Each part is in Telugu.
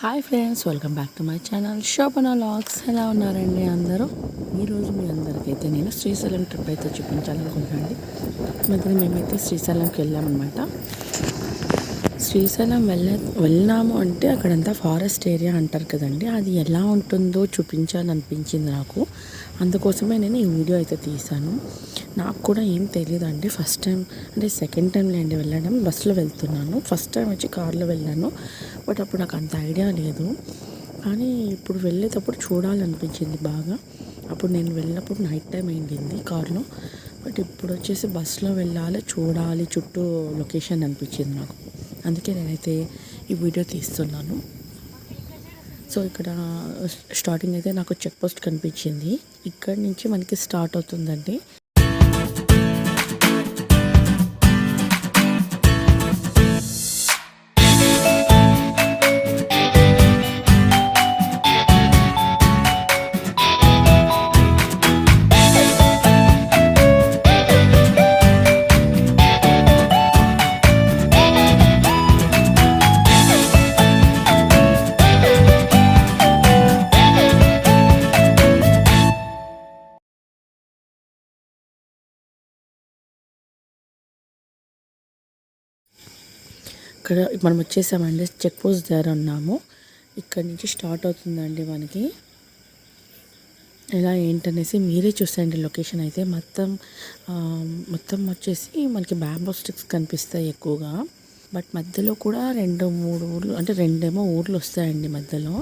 Hi friends, welcome back to my channel Shobhana vlogs. ఎలా ఉన్నారండి అందరూ? ఈరోజు మీ అందరికైతే నేను శ్రీశైలం ట్రిప్ అయితే చూపించాలనుకుంటున్నాను. మధ్యన మేమైతే శ్రీశైలంకి వెళ్ళామన్నమాట. శ్రీశైలం వెళ్ళినాము అంటే అక్కడంతా ఫారెస్ట్ ఏరియా అంటారు కదండి, అది ఎలా ఉంటుందో చూపించాలనిపించింది నాకు. అందుకోసమే నేను ఈ వీడియో అయితే తీశాను. నాకు కూడా ఏం తెలియదండి, ఫస్ట్ టైం అంటే సెకండ్ టైం లేండి వెళ్ళడం. బస్సులో వెళ్తున్నాను, ఫస్ట్ టైం వచ్చి కార్లో వెళ్ళాను. బట్ అప్పుడు నాకు అంత ఐడియా లేదు, కానీ ఇప్పుడు వెళ్ళేటప్పుడు చూడాలనిపించింది బాగా. అప్పుడు నేను వెళ్ళినప్పుడు నైట్ టైం అయింది కార్లో, బట్ ఇప్పుడు వచ్చేసి బస్సులో వెళ్ళాలి, చూడాలి చుట్టూ లొకేషన్ అనిపించింది నాకు. అందుకే నేనైతే ఈ వీడియో తీస్తున్నాను. సో ఇక్కడ స్టార్టింగ్ అయితే నాకు చెక్ పోస్ట్ కనిపించింది. ఇక్కడ నుంచి మనకి స్టార్ట్ అవుతుందండి. ఇక్కడ మనం వచ్చేసామండి, చెక్ పోస్ట్ దగ్గర ఉన్నాము. ఇక్కడ నుంచి స్టార్ట్ అవుతుందండి మనకి. ఎలా ఏంటనేసి మీరే చూసేయండి. లొకేషన్ అయితే మొత్తం వచ్చేసి మనకి బ్యాంబో స్టిక్స్ కనిపిస్తాయి ఎక్కువగా. బట్ మధ్యలో కూడా 2-3 ఊర్లు, అంటే 2 ఊర్లు వస్తాయండి మధ్యలో.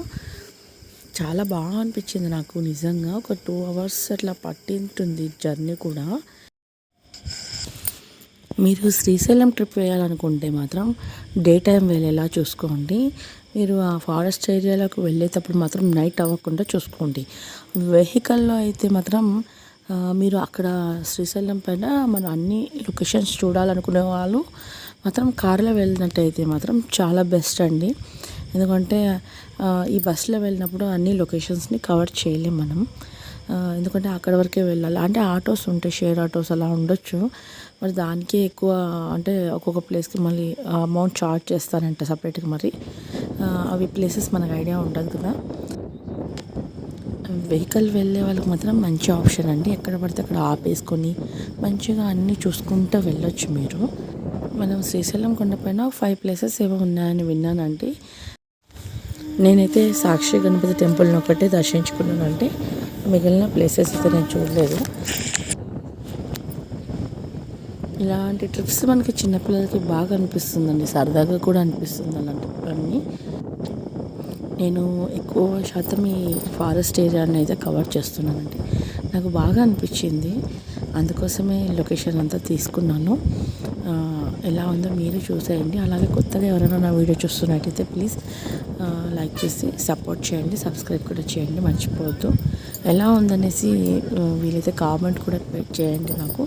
చాలా బాగా అనిపించింది నాకు నిజంగా. ఒక 2 అవర్స్ అట్లా పట్టింటుంది జర్నీ కూడా. మీరు శ్రీశైలం ట్రిప్ వేయాలనుకుంటే మాత్రం డే టైం వెళ్ళేలా చూసుకోండి. మీరు ఆ ఫారెస్ట్ ఏరియాలకు వెళ్ళేటప్పుడు మాత్రం నైట్ అవ్వకుండా చూసుకోండి. వెహికల్లో అయితే మాత్రం మీరు అక్కడ శ్రీశైలం పైన మనం అన్ని లొకేషన్స్ చూడాలనుకునే వాళ్ళు మాత్రం కార్లో వెళ్ళినట్టయితే మాత్రం చాలా బెస్ట్ అండి. ఎందుకంటే ఈ బస్సులో వెళ్ళినప్పుడు అన్ని లొకేషన్స్ని కవర్ చేయలేం మనం. ఎందుకంటే అక్కడ వరకే వెళ్ళాలి. అంటే ఆటోస్ ఉంటాయి, షేర్ ఆటోస్ అలా ఉండొచ్చు. మరి దానికే ఎక్కువ, అంటే ఒక్కొక్క ప్లేస్కి మళ్ళీ అమౌంట్ చార్జ్ చేస్తారంట సపరేట్గా. మరి అవి ప్లేసెస్ మనకు ఐడియా ఉండదు కదా. వెహికల్ వెళ్ళే వాళ్ళకి మాత్రం మంచి ఆప్షన్ అండి. ఎక్కడ పడితే అక్కడ ఆపేసుకొని మంచిగా అన్నీ చూసుకుంటూ వెళ్ళొచ్చు మీరు. మనం శ్రీశైలం కొండపైన 5 ప్లేసెస్ ఏవో ఉన్నాయని విన్నానండి. నేనైతే సాక్షి గణపతి టెంపుల్ని ఒకటే దర్శించుకున్నానంటే, మిగిలిన ప్లేసెస్ అయితే నేను చూడలేదు. ఇలాంటి ట్రిప్స్ మనకి చిన్నపిల్లలకి బాగా అనిపిస్తుందండి, సరదాగా కూడా అనిపిస్తుంది అలాంటివన్నీ. నేను ఎక్కువ శాతం ఈ ఫారెస్ట్ ఏరియాని అయితే కవర్ చేస్తున్నానండి. నాకు బాగా అనిపించింది, అందుకోసమే లొకేషన్ అంతా తీసుకున్నాను. ఎలా ఉందో మీరు చూసేయండి. అలాగే కొత్తగా ఎవరైనా నా వీడియో చూస్తున్నట్టయితే ప్లీజ్ లైక్ చేసి సపోర్ట్ చేయండి, సబ్స్క్రైబ్ కూడా చేయండి మర్చిపోవద్దు. ఎలా ఉందనేసి వీలైతే కామెంట్ కూడా చేయండి నాకు.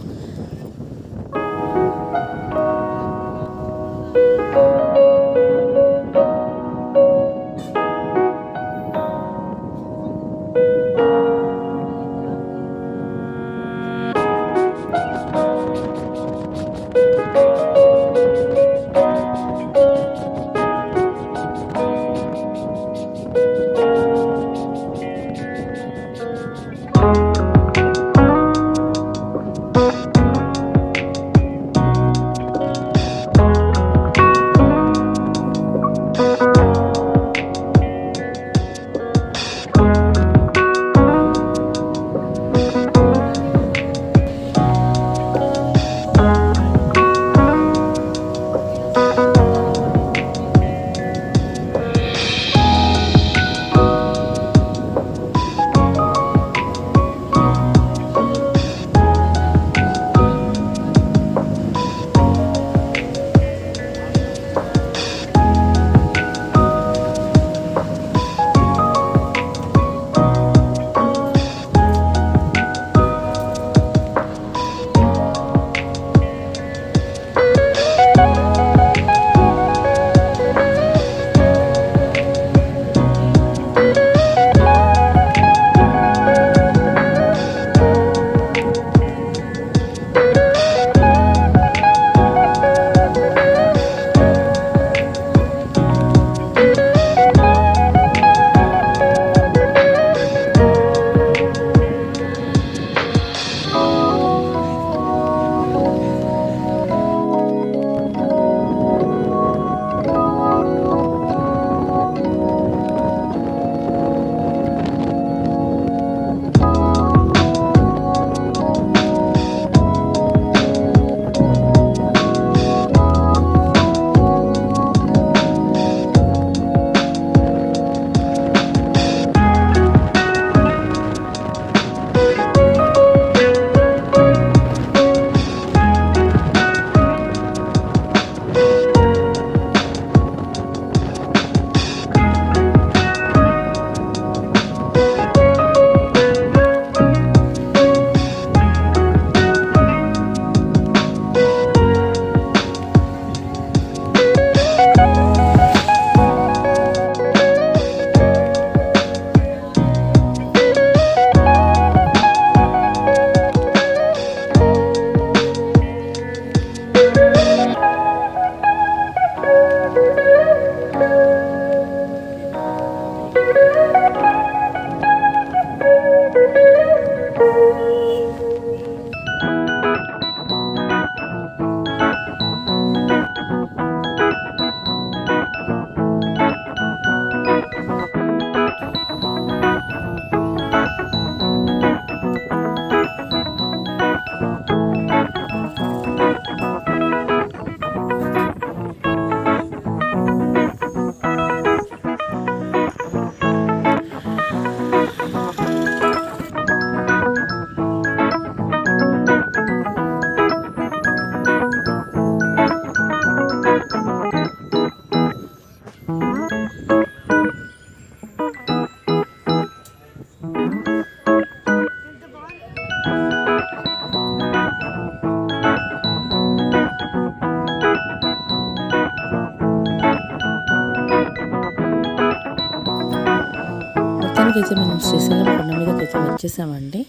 మొత్తానికైతే మనం శ్రీశైలం కొండ మీదకి అయితే వచ్చేసామండి.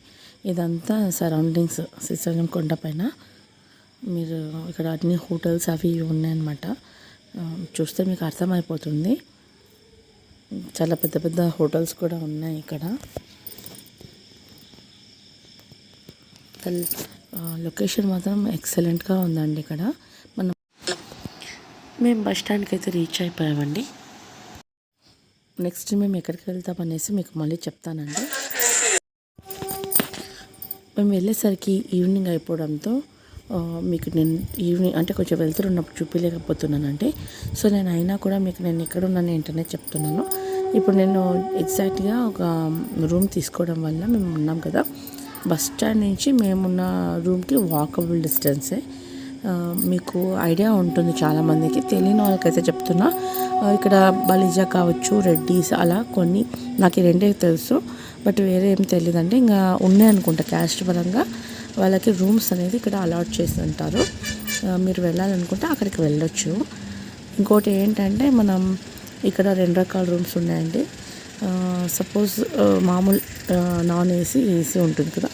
ఇదంతా సరౌండింగ్స్ శ్రీశైలం కొండ పైన. మీరు ఇక్కడ అన్ని హోటల్స్ అవి ఇవి ఉన్నాయన్నమాట. చూస్తే మీకు అర్థమైపోతుంది. చాలా పెద్ద పెద్ద హోటల్స్ కూడా ఉన్నాయి ఇక్కడ. లొకేషన్ మాత్రం ఎక్సలెంట్గా ఉందండి. ఇక్కడ మేము బస్ స్టాండ్కి అయితే రీచ్ అయిపోయామండి. నెక్స్ట్ మేము ఎక్కడికి వెళ్తామనేసి మీకు మళ్ళీ చెప్తానండి. మేము వెళ్ళేసరికి ఈవినింగ్ అయిపోవడంతో మీకు నేను ఈవినింగ్ అంటే కొంచెం వెళ్తున్నప్పుడు చూపించలేకపోతున్నానండి. సో నేను అయినా కూడా మీకు నేను ఎక్కడున్నాను ఏంటనే చెప్తున్నాను. ఇప్పుడు నేను ఎగ్జాక్ట్గా ఒక రూమ్ తీసుకోవడం వల్ల మేము ఉన్నాం కదా, బస్ స్టాండ్ నుంచి మేమున్న రూమ్కి వాకబుల్ డిస్టెన్సే. మీకు ఐడియా ఉంటుంది, చాలామందికి తెలియని వాళ్ళకైతే చెప్తున్నా. ఇక్కడ బలిజా కావచ్చు, రెడ్డీస్ అలా కొన్ని, నాకు ఈ రెండే తెలుసు, బట్ వేరే ఏం తెలియదండి. ఇంకా ఉన్నాయి అనుకుంటా క్యాస్ట్ పరంగా వాళ్ళకి రూమ్స్ అనేది ఇక్కడ అలాట్ చేసి ఉంటారు. మీరు వెళ్ళాలనుకుంటే అక్కడికి వెళ్ళొచ్చు. ఇంకోటి ఏంటంటే మనం ఇక్కడ 2 రకాల రూమ్స్ ఉన్నాయండి. సపోజ్ మామూలు నాన్ ఏసీ, ఏసీ ఉంటుంది కదా.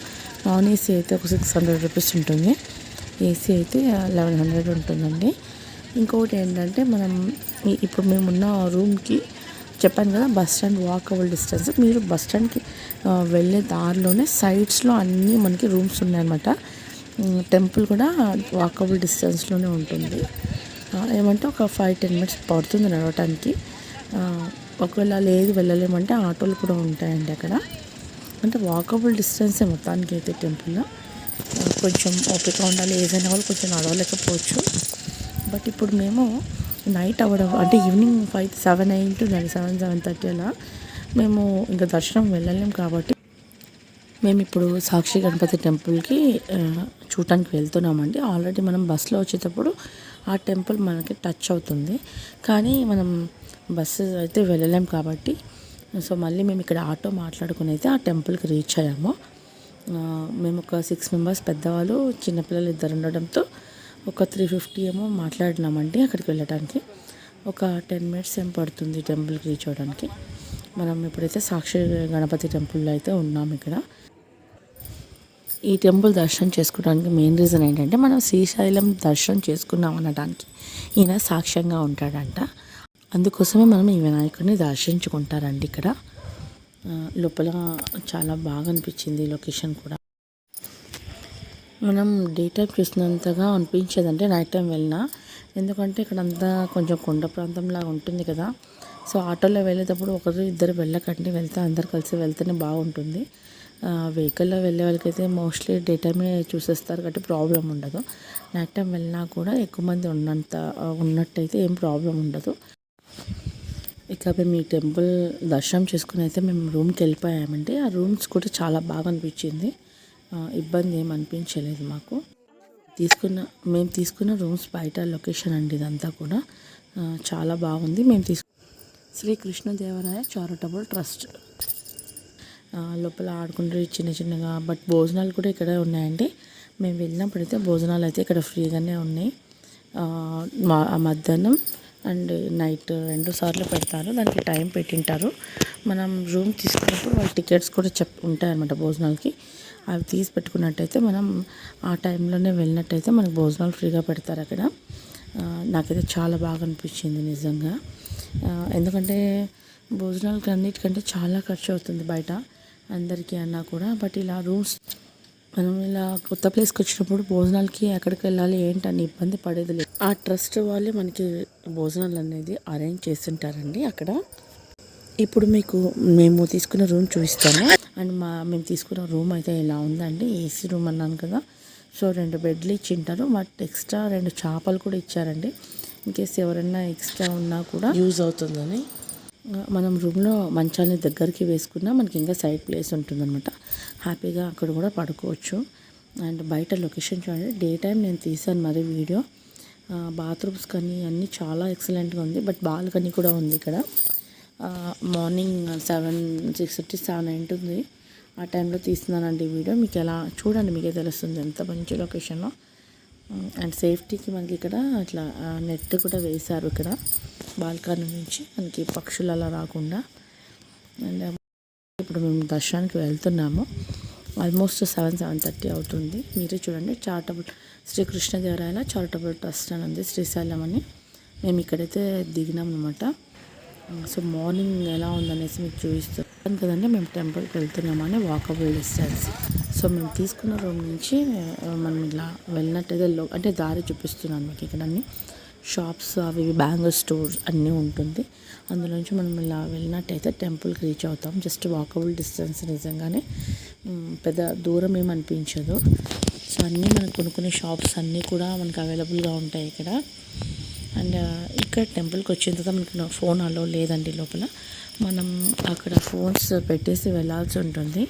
నాన్ ఏసీ అయితే ఒక 600 రూపీస్ ఉంటుంది, ఏసీ అయితే 1100 ఉంటుందండి. ఇంకొకటి ఏంటంటే మనం ఇప్పుడు మేమున్న రూమ్కి చెప్పాను కదా, బస్ స్టాండ్ వాకబుల్ డిస్టెన్స్. మీరు బస్ స్టాండ్కి వెళ్ళే దారిలోనే సైడ్స్లో అన్నీ మనకి రూమ్స్ ఉన్నాయన్నమాట. టెంపుల్ కూడా వాకబుల్ డిస్టెన్స్లోనే ఉంటుంది. ఏమంటే ఒక 5-10 మినిట్స్ పడుతుంది నడవటానికి. ఒకవేళ లేదు వెళ్ళలేమంటే ఆటోలు కూడా ఉంటాయండి అక్కడ. అంటే వాకబుల్ డిస్టెన్సే మొత్తానికి అయితే టెంపుల్. కొంచెం ఓపిక ఉండాలి, ఏదైనా వాళ్ళు కొంచెం నడవలేకపోవచ్చు. బట్ ఇప్పుడు మేము నైట్ అవ్వడం అంటే ఈవినింగ్ 7 అయింటుందండి, 7-7:30 అలా. మేము ఇంకా దర్శనం వెళ్ళలేం కాబట్టి మేము ఇప్పుడు సాక్షి గణపతి టెంపుల్కి చూడటానికి వెళ్తున్నామండి. ఆల్రెడీ మనం బస్సులో వచ్చేటప్పుడు ఆ టెంపుల్ మనకి టచ్ అవుతుంది, కానీ మనం బస్సు అయితే వెళ్ళలేం కాబట్టి సో మళ్ళీ మేము ఇక్కడ ఆటో మాట్లాడుకుని అయితే ఆ టెంపుల్కి రీచ్ అయ్యాము. మేము ఒక 6 మెంబర్స్, పెద్దవాళ్ళు చిన్నపిల్లలు 2 ఉండడంతో ఒక 350 ఏమో మాట్లాడినామండి అక్కడికి వెళ్ళడానికి. ఒక 10 మినిట్స్ ఏం పడుతుంది టెంపుల్కి రీచ్ అవ్వడానికి. మనం ఇప్పుడైతే సాక్షి గణపతి టెంపుల్లో అయితే ఉన్నాము. ఇక్కడ ఈ టెంపుల్ దర్శనం చేసుకోవడానికి మెయిన్ రీజన్ ఏంటంటే మనం శ్రీశైలం దర్శనం చేసుకున్నాం అనడానికి ఈయన సాక్ష్యంగా ఉంటాడంట. అందుకోసమే మనం ఈ వినాయకుడిని దర్శించుకుంటారండి. ఇక్కడ లోపల చాలా బాగా అనిపించింది లొకేషన్ కూడా. మనం డే టైం చూసినంతగా అనిపించేదంటే నైట్ టైం వెళ్ళినా, ఎందుకంటే ఇక్కడ అంతా కొంచెం కొండ ప్రాంతంలాగా ఉంటుంది కదా. సో ఆటోలో వెళ్ళేటప్పుడు 1-2 వెళ్ళకండి, వెళ్తే అందరు కలిసి వెళ్తేనే బాగుంటుంది. వెహికల్లో వెళ్ళే వాళ్ళకైతే మోస్ట్లీ డే టైమే చూసేస్తారు కాబట్టి ప్రాబ్లం ఉండదు. నైట్ టైం వెళ్ళినా కూడా ఎక్కువ మంది ఉన్నట్టయితే ఏం ప్రాబ్లం ఉండదు. ఇక మేము ఈ టెంపుల్ దర్శనం చేసుకుని అయితే మేము రూమ్కి వెళ్ళిపోయామండి. ఆ రూమ్స్ కూడా చాలా బాగా అనిపించింది, ఇబ్బంది ఏం అనిపించలేదు మాకు. మేము తీసుకున్న రూమ్స్ బయట లొకేషన్ అండి ఇదంతా కూడా చాలా బాగుంది. మేము శ్రీ కృష్ణదేవరాయ చారిటబుల్ ట్రస్ట్ లోపల ఆడుకుంటే చిన్నగా, బట్ భోజనాలు కూడా ఇక్కడే ఉన్నాయండి. మేము వెళ్ళినప్పుడైతే భోజనాలు అయితే ఇక్కడ ఫ్రీగానే ఉన్నాయి. మధ్యాహ్నం అండ్ నైట్ 2 సార్లు పెడతారు, దానికి టైం పెట్టింటారు. మనం రూమ్ తీసుకున్నప్పుడు వాళ్ళ టికెట్స్ కూడా ఉంటాయన్నమాట భోజనాలకి. అవి తీసి పెట్టుకున్నట్టయితే మనం ఆ టైంలోనే వెళ్ళినట్టయితే మనకు భోజనాలు ఫ్రీగా పెడతారు అక్కడ. నాకైతే చాలా బాగా అనిపించింది నిజంగా. ఎందుకంటే భోజనాలకి అన్నిటికంటే చాలా ఖర్చు అవుతుంది బయట అందరికీ అన్నా కూడా. బట్ ఇలా రూమ్స్ మనం ఇలా కొత్త ప్లేస్కి వచ్చినప్పుడు భోజనాలకి ఎక్కడికి వెళ్ళాలి ఏంటని ఇబ్బంది పడేది లేదు. ఆ ట్రస్ట్ వాళ్ళే మనకి భోజనాలు అనేది అరేంజ్ చేస్తుంటారండి అక్కడ. ఇప్పుడు మీకు మేము తీసుకున్న రూమ్ చూపిస్తాను. అండ్ మేము తీసుకున్న రూమ్ అయితే ఇలా ఉందండి. ఏసీ రూమ్ అన్నాను కదా. సో 2 బెడ్లు ఇచ్చింటారు, బట్ ఎక్స్ట్రా 2 చేపలు కూడా ఇచ్చారండి. ఇన్కేస్ ఎవరైనా ఎక్స్ట్రా ఉన్నా కూడా యూజ్ అవుతుందని. మనం రూమ్లో మంచాన్ని దగ్గరికి వేసుకున్నా మనకి ఇంకా సైడ్ ప్లేస్ ఉంటుందన్నమాట. హ్యాపీగా అక్కడ కూడా పడుకోవచ్చు. అండ్ బయట లొకేషన్ చూడండి, డే టైం నేను తీసాను మరి వీడియో. బాత్రూమ్స్ కానీ అన్నీ చాలా ఎక్సలెంట్గా ఉంది. బట్ బాల్కనీ కూడా ఉంది ఇక్కడ. మార్నింగ్ 6:30-7 ఉంటుంది, ఆ టైంలో తీస్తున్నానండి వీడియో. మీకు ఎలా చూడండి, మీకే తెలుస్తుంది ఎంత మంచి లొకేషనో. అండ్ సేఫ్టీకి మనకి ఇక్కడ అట్లా నెట్ కూడా వేశారు ఇక్కడ బాల్కనీ నుంచి, మనకి పక్షులు అలా రాకుండా. అండ్ ఇప్పుడు మేము దర్శనానికి వెళ్తున్నాము. ఆల్మోస్ట్ 7:30 అవుతుంది. మీరే చూడండి, శ్రీ కృష్ణదేవరాయల చారిటబుల్ ట్రస్ట్ అని ఉంది, శ్రీశైలం అని. మేము ఇక్కడైతే దిగినాం అనమాట. సో మార్నింగ్ ఎలా ఉందనేసి మీకు చూపిస్తాను కదండి. మేము టెంపుల్కి వెళ్తున్నామని వాకబుల్ డిస్టెన్స్. సో మేము తీసుకున్న రూమ్ నుంచి మనం ఇలా వెళ్ళినట్టయితే అంటే దారి చూపిస్తున్నాను మీకు. ఇక్కడ అన్ని షాప్స్, అవి బ్యాంగిల్ స్టోర్స్ అన్నీ ఉంటుంది. అందులోంచి మనం ఇలా వెళ్ళినట్టయితే టెంపుల్కి రీచ్ అవుతాం. జస్ట్ వాకబుల్ డిస్టెన్స్, నిజంగానే పెద్ద దూరం ఏమి అనిపించదు. సో అన్నీ మనకు కొనుక్కునే షాప్స్ అన్నీ కూడా మనకు అవైలబుల్గా ఉంటాయి ఇక్కడ. అండ్ ఇక్కడ టెంపుల్కి వచ్చిన తర్వాత మనకి ఫోన్ అలో లేదండి లోపల. మనం అక్కడ ఫోన్స్ పెట్టేసి వెళ్ళాల్సి ఉంటుంది.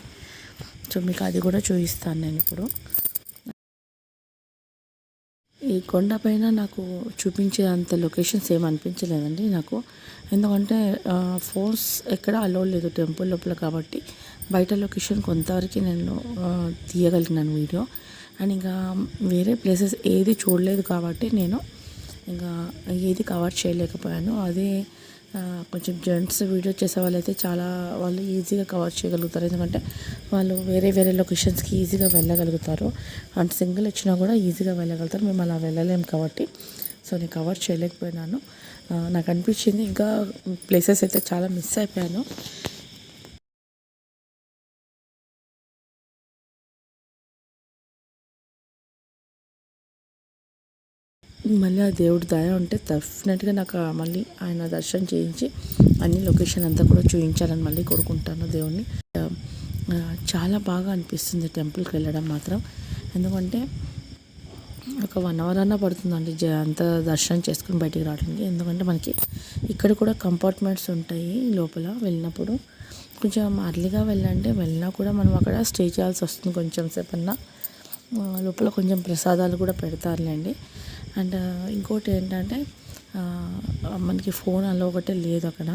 సో మీకు అది కూడా చూపిస్తాను నేను ఇప్పుడు. ఈ కొండపైన నాకు చూపించేంత లొకేషన్స్ ఏమి అనిపించలేదండి నాకు. ఎందుకంటే ఫోన్స్ ఎక్కడ అలో లేదు టెంపుల్ లోపల కాబట్టి బయట లొకేషన్ కొంతవరకు నేను తీయగలిగినాను వీడియో. అండ్ ఇంకా వేరే ప్లేసెస్ ఏది చూడలేదు కాబట్టి నేను ఇంకా ఏది కవర్ చేయలేకపోయాను. అదే కొంచెం జెంట్స్ వీడియో చేసే వాళ్ళైతే వాళ్ళు ఈజీగా కవర్ చేయగలుగుతారు. ఎందుకంటే వాళ్ళు వేరే వేరే లొకేషన్స్కి ఈజీగా వెళ్ళగలుగుతారు. అండ్ సింగిల్ వచ్చినా కూడా ఈజీగా వెళ్ళగలుగుతారు. మేము అలా వెళ్ళలేము కాబట్టి సో నేను కవర్ చేయలేకపోయినాను. నాకు అనిపించింది ఇంకా ప్లేసెస్ అయితే చాలా మిస్ అయిపోయాను. మళ్ళీ ఆ దేవుడి దయ ఉంటే డెఫినెట్గా నాకు మళ్ళీ ఆయన దర్శనం చేయించి అన్ని లొకేషన్ అంతా కూడా చూపించాలని మళ్ళీ కోరుకుంటాను దేవుణ్ణి. చాలా బాగా అనిపిస్తుంది టెంపుల్కి వెళ్ళడం మాత్రం. ఎందుకంటే ఒక 1 అవర్ అన్నా పడుతుందండి అంత దర్శనం చేసుకుని బయటికి రావడానికి. ఎందుకంటే మనకి ఇక్కడ కూడా కంపార్ట్మెంట్స్ ఉంటాయి లోపల వెళ్ళినప్పుడు. కొంచెం అర్లీగా వెళ్ళినా కూడా మనం అక్కడ స్టే చేయాల్సి వస్తుంది కొంచెం సేపు అన్నా. లోపల కొంచెం ప్రసాదాలు కూడా పెడతారులేండి. అండ్ ఇంకోటి ఏంటంటే మనకి ఫోన్ అలో ఒకటే లేదు అక్కడ.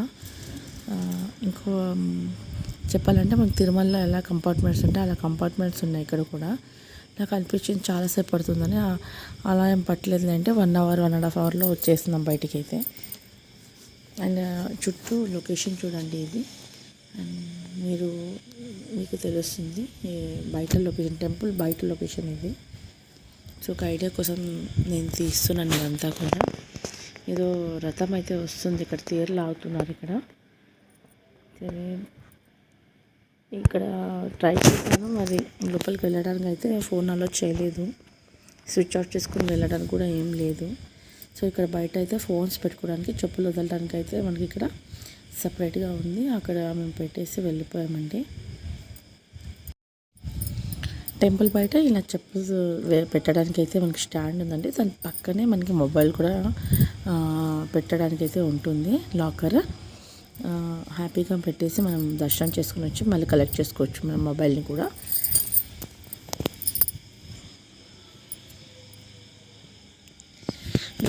ఇంకో చెప్పాలంటే మనకి తిరుమలలో ఎలా కంపార్ట్మెంట్స్ ఉంటాయి అలా కంపార్ట్మెంట్స్ ఉన్నాయి ఇక్కడ కూడా. నాకు అనిపించింది చాలాసేపు పడుతుందని. అలా ఏం పట్టలేదు అంటే 1 అవర్ 1.5 అవర్లో వచ్చేస్తున్నాం బయటికి అయితే. అండ్ చుట్టూ లొకేషన్ చూడండి ఇది. అండ్ మీకు తెలుస్తుంది బయట లొకేషన్, టెంపుల్ బయట లొకేషన్ ఇది. సో ఒక ఐడియా కోసం నేను తీస్తున్నాను ఇదంతా కూడా. ఏదో రథం అయితే వస్తుంది, ఇక్కడ తేర్లు ఆగుతున్నారు ఇక్కడ ట్రై చేశాను. మరి లోపలికి వెళ్ళడానికి అయితే ఫోన్ అలో చేయలేదు. స్విచ్ ఆఫ్ చేసుకుని వెళ్ళడానికి కూడా ఏం లేదు. సో ఇక్కడ బయట అయితే ఫోన్స్ పెట్టుకోవడానికి, చెప్పులు వదలడానికి అయితే మనకి ఇక్కడ సపరేట్గా ఉంది. అక్కడ మేము పెట్టేసి వెళ్ళిపోయామండి. టెంపుల్ బయట ఇలా చెప్పులు పెట్టడానికి అయితే మనకి స్టాండ్ ఉందండి. దాని పక్కనే మనకి మొబైల్ కూడా పెట్టడానికి అయితే ఉంటుంది, లాకర్. హ్యాపీగా పెట్టేసి మనం దర్శనం చేసుకుని వచ్చి మళ్ళీ కలెక్ట్ చేసుకోవచ్చు మన మొబైల్ని కూడా.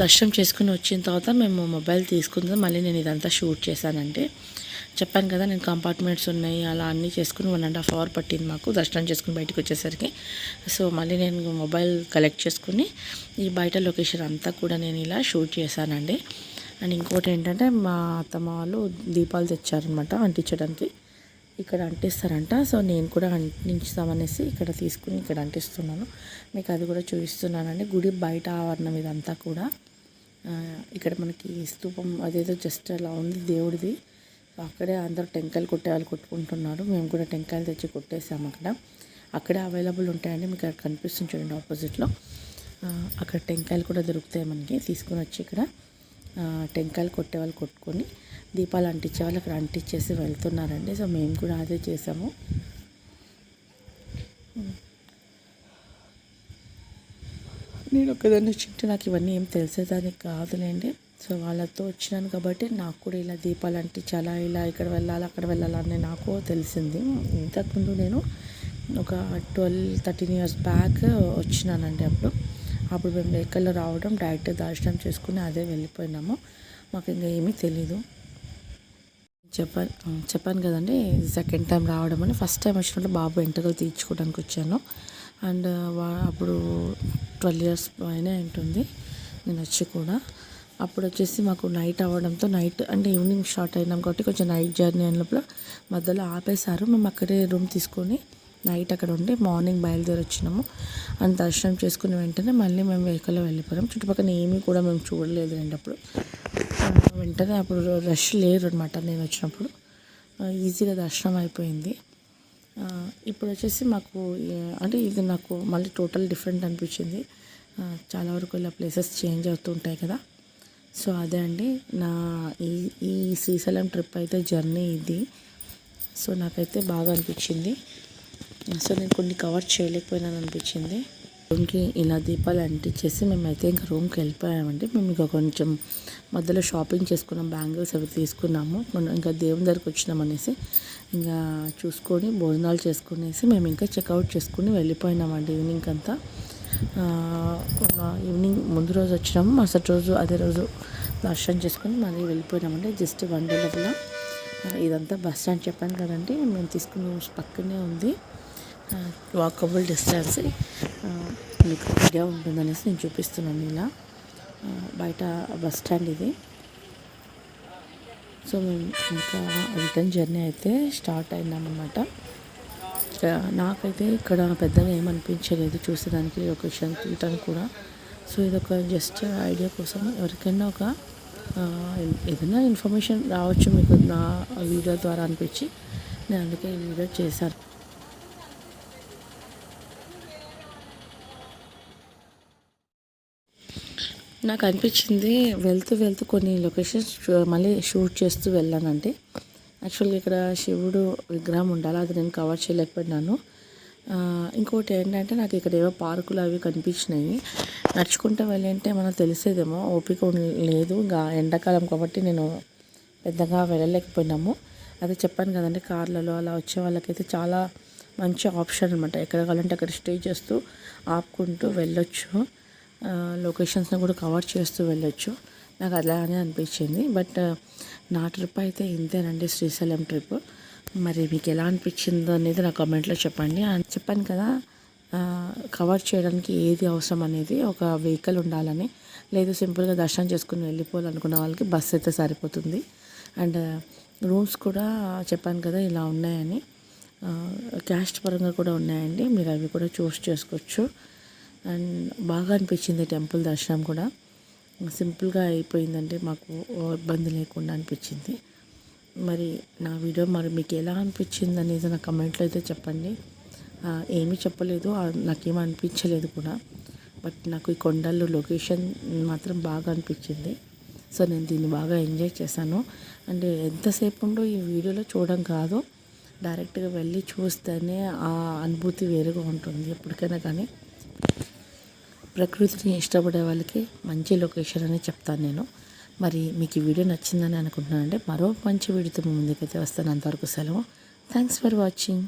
దర్శనం చేసుకుని వచ్చిన తర్వాత మేము మొబైల్ తీసుకుందాం. మళ్ళీ నేను ఇదంతా షూట్ చేశానంటే చెప్పాను కదా, నేను కంపార్ట్మెంట్స్ ఉన్నాయి అలా అన్నీ చేసుకుని 1.5 అవర్ పట్టింది మాకు దర్శనం చేసుకుని బయటకు వచ్చేసరికి. సో మళ్ళీ నేను మొబైల్ కలెక్ట్ చేసుకుని ఈ బయట లొకేషన్ అంతా కూడా నేను ఇలా షూట్ చేశానండి. అండ్ ఇంకోటి ఏంటంటే మా అత్తమ్మ వాళ్ళు దీపాలు తెచ్చారనమాట అంటించడానికి. ఇక్కడ అంటిస్తారంట. సో నేను కూడా అంటించుదామనేసి ఇక్కడ తీసుకుని ఇక్కడ అంటిస్తున్నాను. మీకు అది కూడా చూపిస్తున్నానండి. గుడి బయట ఆవరణం ఇదంతా కూడా. ఇక్కడ మనకి స్తూపం అదేదో జస్ట్ అలా ఉంది దేవుడిది. అక్కడే అందరూ టెంకాయలు కొట్టేవాళ్ళు కొట్టుకుంటున్నారు. మేము కూడా టెంకాయలు తెచ్చి కొట్టేసాము అక్కడే అవైలబుల్ ఉంటాయండి. మీకు అక్కడ కనిపిస్తుంది చూడండి ఆపోజిట్లో. అక్కడ టెంకాయలు కూడా దొరుకుతాయి మనకి. తీసుకుని వచ్చి ఇక్కడ టెంకాయలు కొట్టేవాళ్ళు కొట్టుకొని దీపాలు అంటించే వాళ్ళు అక్కడ అంటించేసి వెళ్తున్నారండి. సో మేము కూడా అదే చేసాము. నేను ఒక్కదాన్ని వచ్చింటే నాకు ఇవన్నీ ఏం తెలిసేదానికి కాదులేండి. సో వాళ్ళతో వచ్చినాను కాబట్టి నాకు కూడా ఇలా దీపాలు అంటించాలా, ఇలా ఇక్కడ వెళ్ళాలి అక్కడ వెళ్ళాలని నాకు తెలిసింది. ఇంతకుముందు నేను ఒక 12-13 ఇయర్స్ బ్యాక్ వచ్చినానండి. అప్పుడు మేము వెహికల్లో రావడం, డైరెక్ట్ దర్శనం చేసుకుని అదే వెళ్ళిపోయినాము. మాకు ఇంకా ఏమీ తెలీదు. చెప్పాను కదండి, సెకండ్ టైం రావడం అని. ఫస్ట్ టైం వచ్చినప్పుడు బాబు ఎంటకలు తీర్చుకోవడానికి వచ్చాను. అండ్ అప్పుడు 12 ఇయర్స్ పైన ఉంటుంది నేను వచ్చి కూడా. అప్పుడు వచ్చేసి మాకు నైట్ అవ్వడంతో నైట్ అంటే ఈవినింగ్ స్టార్ట్ అయినాం కాబట్టి కొంచెం నైట్ జర్నీ అయిన లోపల మధ్యలో ఆపేశారు. మేము అక్కడే రూమ్ తీసుకొని నైట్ అక్కడ ఉండి మార్నింగ్ బయలుదేరి వచ్చినాము. అండ్ దర్శనం చేసుకుని వెంటనే మళ్ళీ మేము వెహికల్లో వెళ్ళిపోయాం. చుట్టుపక్కల ఏమీ కూడా మేము చూడలేదు అండి. అప్పుడు వెంటనే అప్పుడు రష్ లేరు అనమాట. నేను వచ్చినప్పుడు ఈజీగా దర్శనం అయిపోయింది. ఇప్పుడు వచ్చేసి మాకు అంటే ఇది నాకు మళ్ళీ టోటల్ డిఫరెంట్ అనిపించింది. చాలా వరకు ఇలా ప్లేసెస్ చేంజ్ అవుతూ ఉంటాయి కదా. సో అదే అండి నా ఈ శ్రీశైలం ట్రిప్ అయితే జర్నీ ఇది. సో నాకైతే బాగా అనిపించింది. సో నేను కొన్ని కవర్ చేయలేకపోయినాను అనిపించింది. రూమ్కి ఇలా దీపాలు అంటించేసి మేమైతే ఇంకా రూమ్కి వెళ్ళిపోయామండి. మేము ఇంకా కొంచెం మధ్యలో షాపింగ్ చేసుకున్నాం, బ్యాంగిల్స్ అవి తీసుకున్నాము. ఇంకా దేవుని దగ్గరికి వచ్చినాం అనేసి ఇంకా చూసుకొని భోజనాలు చేసుకునేసి మేము ఇంకా చెక్అవుట్ చేసుకుని వెళ్ళిపోయినామండి. ఈవినింగ్ అంతా ఈవినింగ్ ముందు రోజు వచ్చినాము, మరుసటి రోజు అదే రోజు దర్శనం చేసుకుని మళ్ళీ వెళ్ళిపోయినామండి. జస్ట్ 1 day లోపల ఇదంతా బస్ స్టాండ్ చెప్పాను కదండి, మేము తీసుకున్న రూమ్స్ పక్కనే ఉంది. వాకబుల్ డిస్టెన్స్, మీకు ఐడియా ఉంటుందనేసి నేను చూపిస్తున్నాను. ఇలా బయట బస్ స్టాండ్ ఇది. సో మేము ఇంకా రిటర్న్ జర్నీ అయితే స్టార్ట్ అయినామన్నమాట. నాకైతే ఇక్కడ పెద్దగా ఏమనిపించలేదు చూసేదానికి, లొకేషన్ తీయటానికి కూడా. సో ఇదొక జస్ట్ ఐడియా కోసం, ఎవరికైనా ఒక ఏదైనా ఇన్ఫర్మేషన్ రావచ్చు మీకు నా వీడియో ద్వారా అనిపించి నేను అందుకే ఈ వీడియో చేశాను. నాకు అనిపించింది వెళ్తూ కొన్ని లొకేషన్స్ మళ్ళీ షూట్ చేస్తూ వెళ్ళానండి. యాక్చువల్గా ఇక్కడ శివుడు విగ్రహం ఉండాలి, అది నేను కవర్ చేయలేకపోయినాను. ఇంకోటి ఏంటంటే నాకు ఇక్కడ ఏవో పార్కులు అవి కనిపించినాయి. నడుచుకుంటూ వెళ్ళంటే మనకు తెలిసేదేమో, ఓపిక లేదు. ఇంకా ఎండాకాలం కాబట్టి నేను పెద్దగా వెళ్ళలేకపోయినాము. అదే చెప్పాను కదండి, కార్లలో అలా వచ్చే వాళ్ళకైతే చాలా మంచి ఆప్షన్ అనమాట. ఎక్కడ కావాలంటే అక్కడ స్టే చేస్తూ ఆపుకుంటూ వెళ్ళొచ్చు, లొకేషన్స్ని కూడా కవర్ చేస్తూ వెళ్ళొచ్చు. నాకు అలానే అనిపించింది. బట్ నా ట్రిప్ అయితే ఇంతేనండి, శ్రీశైలం ట్రిప్. మరి మీకు ఎలా అనిపించిందో అనేది నా కామెంట్లో చెప్పండి. చెప్పాను కదా, కవర్ చేయడానికి ఏది అవసరం అనేది, ఒక వెహికల్ ఉండాలని, లేదు సింపుల్గా దర్శనం చేసుకుని వెళ్ళిపోవాలనుకున్న వాళ్ళకి బస్సు అయితే సరిపోతుంది. అండ్ రూమ్స్ కూడా చెప్పాను కదా ఇలా ఉన్నాయని, క్యాస్ట్ పరంగా కూడా ఉన్నాయండి, మీరు అవి కూడా చూస్ చేసుకోవచ్చు. అండ్ బాగా అనిపించింది టెంపుల్ దర్శనం కూడా, సింపుల్గా అయిపోయిందండి, మాకు ఇబ్బంది లేకుండా అనిపించింది. మరి నా వీడియో మరి మీకు ఎలా అనిపించింది అనేది నా కమెంట్లో అయితే చెప్పండి. ఏమీ చెప్పలేదు, నాకేమీ అనిపించలేదు కూడా. బట్ నాకు ఈ కొండలు లొకేషన్ మాత్రం బాగా అనిపించింది. సో నేను దీన్ని బాగా ఎంజాయ్ చేశాను. అంటే ఎంతసేపు ఉందో ఈ వీడియోలో చూడడం కాదు, డైరెక్ట్గా వెళ్ళి చూస్తేనే ఆ అనుభూతి వేరుగా ఉంటుంది. ఎప్పటికైనా కానీ ప్రకృతిని ఇష్టపడే వాళ్ళకి మంచి లొకేషన్ అని చెప్తాను నేను. మరి మీకు ఈ వీడియో నచ్చిందని అనుకుంటున్నానండి. మరో మంచి వీడియోతో ముందుకైతే వస్తాను. అంతవరకు సెలవు. Thanks for watching.